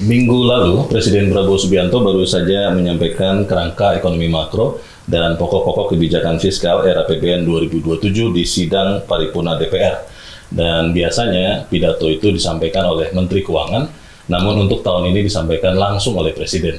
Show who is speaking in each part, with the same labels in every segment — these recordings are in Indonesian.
Speaker 1: Minggu lalu, Presiden Prabowo Subianto baru saja menyampaikan kerangka ekonomi makro dan pokok-pokok kebijakan fiskal era APBN 2027 di sidang paripurna DPR. Dan biasanya pidato itu disampaikan oleh Menteri Keuangan, namun untuk tahun ini disampaikan langsung oleh Presiden.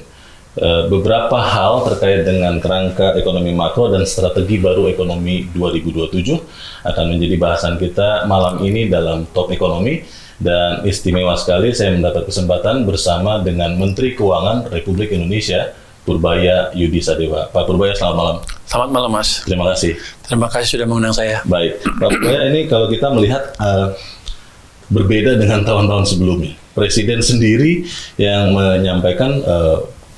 Speaker 1: Beberapa hal terkait dengan kerangka ekonomi makro dan strategi baru ekonomi 2027 akan menjadi bahasan kita malam ini dalam Top Ekonomi. Dan istimewa sekali saya mendapat kesempatan bersama dengan Menteri Keuangan Republik Indonesia, Purbaya Yudi Sadewa. Pak Purbaya, selamat malam.
Speaker 2: Selamat malam, Mas.
Speaker 1: Terima kasih.
Speaker 2: Terima kasih sudah mengundang saya.
Speaker 1: Baik, Pak Purbaya, ini kalau kita melihat berbeda dengan tahun-tahun sebelumnya. Presiden sendiri yang menyampaikan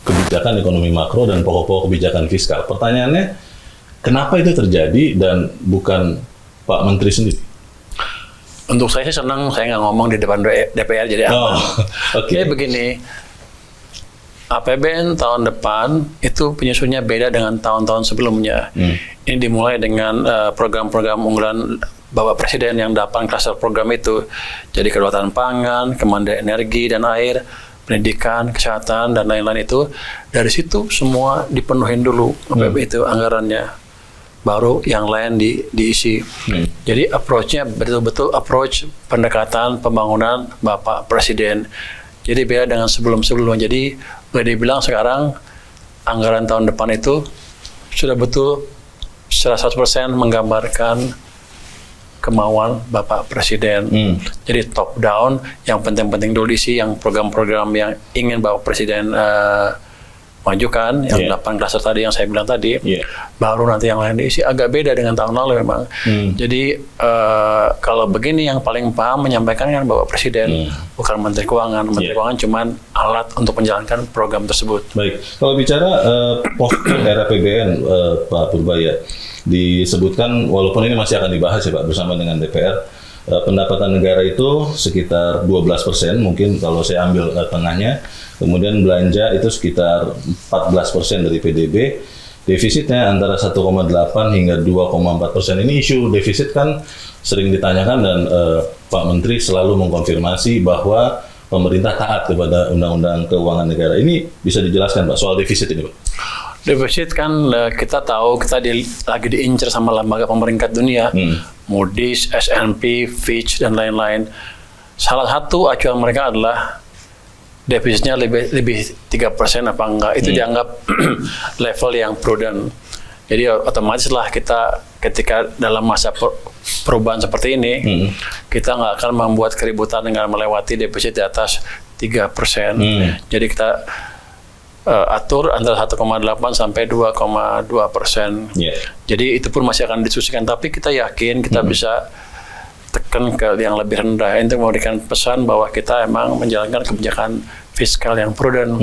Speaker 1: kebijakan ekonomi makro dan pokok-pokok kebijakan fiskal. Pertanyaannya, kenapa itu terjadi dan bukan Pak Menteri sendiri?
Speaker 2: Untuk saya sih senang, saya nggak ngomong di depan DPR jadi apa.
Speaker 1: Okay.
Speaker 2: Begini, APBN tahun depan itu penyusunnya beda dengan tahun-tahun sebelumnya. Ini dimulai dengan program-program unggulan Bapak Presiden yang 8 klaster program itu. Jadi kedaulatan pangan, kemandirian energi dan air, pendidikan, kesehatan, dan lain-lain itu. Dari situ semua dipenuhin dulu APBN itu anggarannya. Baru yang lain diisi. Jadi approach-nya betul-betul approach pendekatan pembangunan Bapak Presiden. Jadi beda dengan sebelum-sebelumnya. Jadi boleh dibilang sekarang anggaran tahun depan itu sudah betul secara 100% menggambarkan kemauan Bapak Presiden. Jadi top down, yang penting-penting dulu diisi, yang program-program yang ingin Bapak Presiden majukan, yang 8 klaster tadi yang saya bilang tadi, baru nanti yang lain diisi. Agak beda dengan tahun lalu memang. Jadi kalau begini yang paling paham menyampaikan kan Bapak Presiden, bukan Menteri Keuangan. Menteri Keuangan cuma alat untuk menjalankan program tersebut.
Speaker 1: Baik, kalau bicara postur era APBN, Pak Purbaya, disebutkan walaupun ini masih akan dibahas ya Pak bersama dengan DPR, pendapatan negara itu sekitar 12%, mungkin kalau saya ambil tengahnya. Kemudian belanja itu sekitar 14% dari PDB. Defisitnya antara 1,8 hingga 2,4%. Ini isu defisit kan sering ditanyakan dan Pak Menteri selalu mengkonfirmasi bahwa pemerintah taat kepada Undang-Undang Keuangan Negara. Ini bisa dijelaskan Pak soal defisit ini Pak?
Speaker 2: Defisit kan kita tahu kita lagi diincar sama lembaga pemeringkat dunia, Moody's, S&P, Fitch, dan lain-lain. Salah satu acuan mereka adalah defisitnya lebih 3% apa enggak, itu dianggap level yang prudent. Jadi otomatis lah kita ketika dalam masa perubahan seperti ini, kita nggak akan membuat keributan dengan melewati defisit di atas 3%. Jadi kita atur antara 1,8 sampai 2,2%. Jadi itu pun masih akan diskusikan, tapi kita yakin kita bisa tekan ke yang lebih rendah untuk memberikan pesan bahwa kita emang menjalankan kebijakan fiskal yang prudent.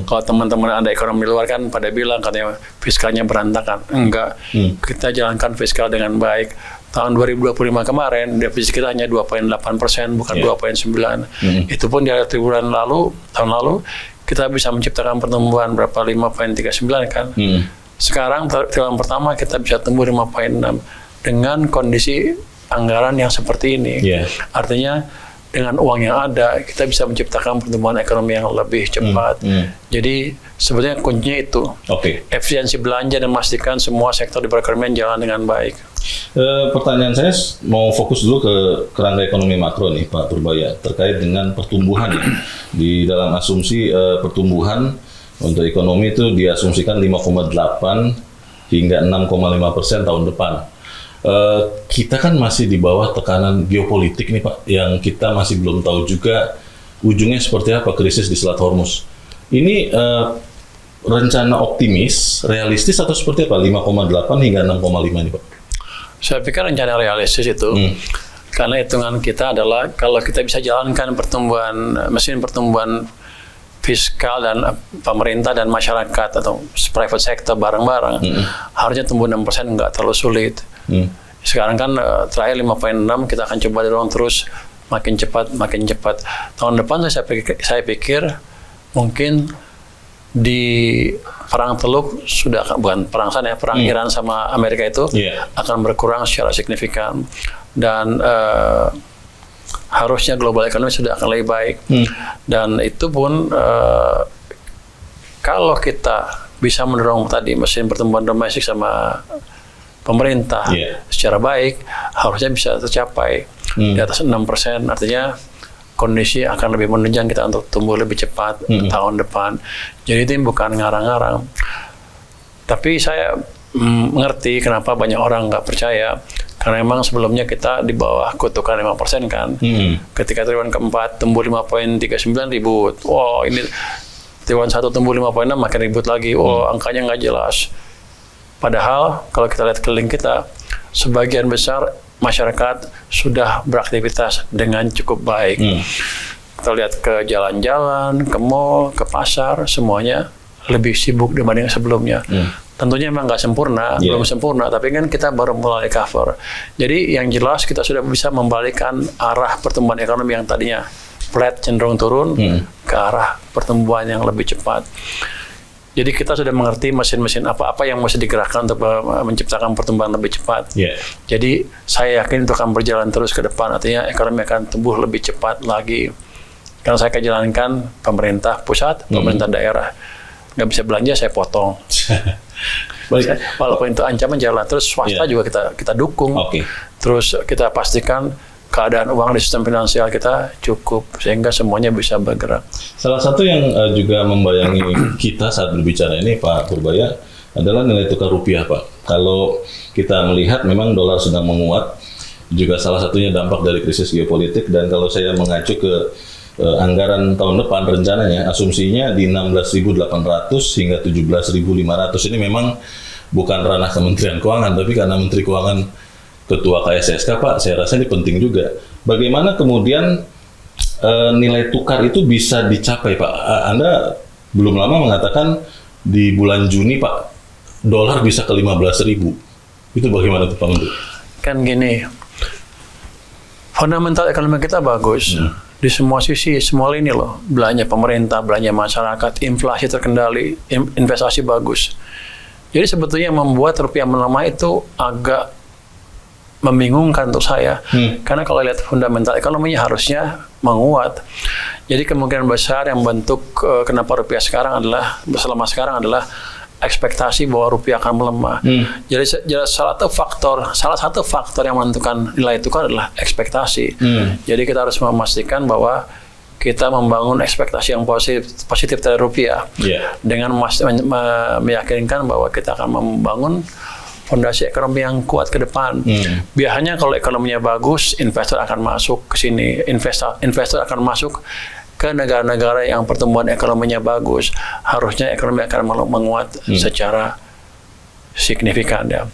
Speaker 2: Kalau teman-teman Anda ekonomi luar kan pada bilang katanya fiskalnya berantakan. Enggak, kita jalankan fiskal dengan baik. Tahun 2025 kemarin defisit kita hanya 2,8%, bukan 2,9%. Itu pun di tahun lalu kita bisa menciptakan pertumbuhan berapa 5,39 kan. Sekarang tahun pertama kita bisa tumbuh 5,6 dengan kondisi anggaran yang seperti ini. Artinya dengan uang yang ada kita bisa menciptakan pertumbuhan ekonomi yang lebih cepat. Jadi sebetulnya kuncinya itu efisiensi belanja dan memastikan semua sektor di perekonomian jalan dengan baik.
Speaker 1: Pertanyaan saya mau fokus dulu ke kerangka ekonomi makro nih Pak Purbaya terkait dengan pertumbuhan ya. Di dalam asumsi pertumbuhan untuk ekonomi itu diasumsikan 5,8 hingga 6,5% tahun depan. Kita kan masih di bawah tekanan geopolitik nih Pak, yang kita masih belum tahu juga ujungnya seperti apa krisis di Selat Hormuz. Ini rencana optimis, realistis atau seperti apa 5,8 hingga 6,5 nih Pak?
Speaker 2: Saya pikir rencana realistis itu, karena hitungan kita adalah kalau kita bisa jalankan mesin pertumbuhan fiskal dan pemerintah dan masyarakat atau private sector bareng-bareng, harusnya tumbuh 6% nggak terlalu sulit. Sekarang kan terakhir 5,6, kita akan coba dorong terus makin cepat. Tahun depan saya pikir mungkin di perang Teluk sudah, bukan perang sana ya, perang Iran sama Amerika itu akan berkurang secara signifikan, dan harusnya global ekonomi sudah akan lebih baik. Dan itu pun kalau kita bisa mendorong tadi mesin pertumbuhan domestik sama pemerintah secara baik, harusnya bisa tercapai di atas 6%. Artinya kondisi akan lebih menunjang kita untuk tumbuh lebih cepat tahun depan. Jadi itu bukan ngarang-ngarang. Tapi saya mengerti kenapa banyak orang nggak percaya. Karena memang sebelumnya kita di bawah kutukan 5% kan. Ketika triwulan keempat tumbuh 5,39 ribut. Wow, ini triwulan 1 tumbuh 5,6 makin ribut lagi. Wow, angkanya nggak jelas. Padahal kalau kita lihat keliling kita, sebagian besar masyarakat sudah beraktivitas dengan cukup baik. Kita lihat ke jalan-jalan, ke mall, ke pasar, semuanya lebih sibuk dibanding sebelumnya. Tentunya memang nggak sempurna, belum sempurna, tapi kan kita baru mulai cover. Jadi yang jelas kita sudah bisa membalikkan arah pertumbuhan ekonomi yang tadinya flat cenderung turun ke arah pertumbuhan yang lebih cepat. Jadi kita sudah mengerti mesin-mesin apa-apa yang mesti digerakkan untuk menciptakan pertumbuhan lebih cepat. Jadi saya yakin itu akan berjalan terus ke depan, artinya ekonomi akan tumbuh lebih cepat lagi. Karena saya akan jalankan pemerintah pusat, pemerintah daerah. Nggak bisa belanja, saya potong. Walaupun itu ancaman jalan terus, swasta juga kita dukung. Terus kita pastikan keadaan uang di sistem finansial kita cukup sehingga semuanya bisa bergerak.
Speaker 1: Salah satu yang juga membayangi kita saat berbicara ini, Pak Purbaya, adalah nilai tukar rupiah, Pak. Kalau kita melihat memang dolar sedang menguat, juga salah satunya dampak dari krisis geopolitik. Dan kalau saya mengacu ke anggaran tahun depan, rencananya asumsinya di 16.800 hingga 17.500. Ini memang bukan ranah Kementerian Keuangan, tapi karena Menteri Keuangan Ketua KSSK, Pak, saya rasa ini penting juga. Bagaimana kemudian nilai tukar itu bisa dicapai, Pak? Anda belum lama mengatakan di bulan Juni, Pak, dolar bisa ke 15.000. Itu bagaimana tuh, Pak Menteri?
Speaker 2: Kan gini, fundamental ekonomi kita bagus. Di semua sisi, semua lini loh. Belanja pemerintah, belanja masyarakat, inflasi terkendali, investasi bagus. Jadi sebetulnya yang membuat rupiah melemah itu agak membingungkan untuk saya. Karena kalau lihat fundamental ekonominya harusnya menguat. Jadi kemungkinan besar yang membentuk kenapa rupiah sekarang adalah, selama sekarang adalah ekspektasi bahwa rupiah akan melemah. Jadi salah satu faktor yang menentukan nilai tukar adalah ekspektasi. Jadi kita harus memastikan bahwa kita membangun ekspektasi yang positif terhadap rupiah dengan meyakinkan bahwa kita akan membangun fondasi ekonomi yang kuat ke depan. Biasanya kalau ekonominya bagus, investor akan masuk ke sini. Investor akan masuk ke negara-negara yang pertumbuhan ekonominya bagus. Harusnya ekonomi akan menguat secara signifikan ya.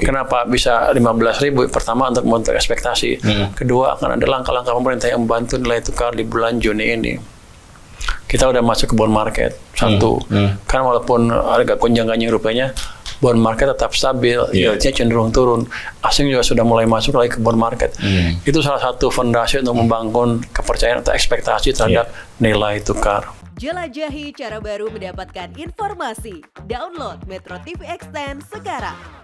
Speaker 2: Kenapa bisa 15.000? Pertama untuk membentuk ekspektasi. Kedua akan ada langkah-langkah pemerintah yang membantu nilai tukar di bulan Juni ini. Kita udah masuk ke bond market. Satu, kan walaupun harga gonjang-ganjing rupiahnya, bond market tetap stabil, yieldnya cenderung turun. Asing juga sudah mulai masuk lagi ke bond market. Itu salah satu fondasi untuk membangun kepercayaan atau ekspektasi terhadap nilai tukar.
Speaker 3: Jelajahi cara baru mendapatkan informasi. Download Metro TV Extend sekarang.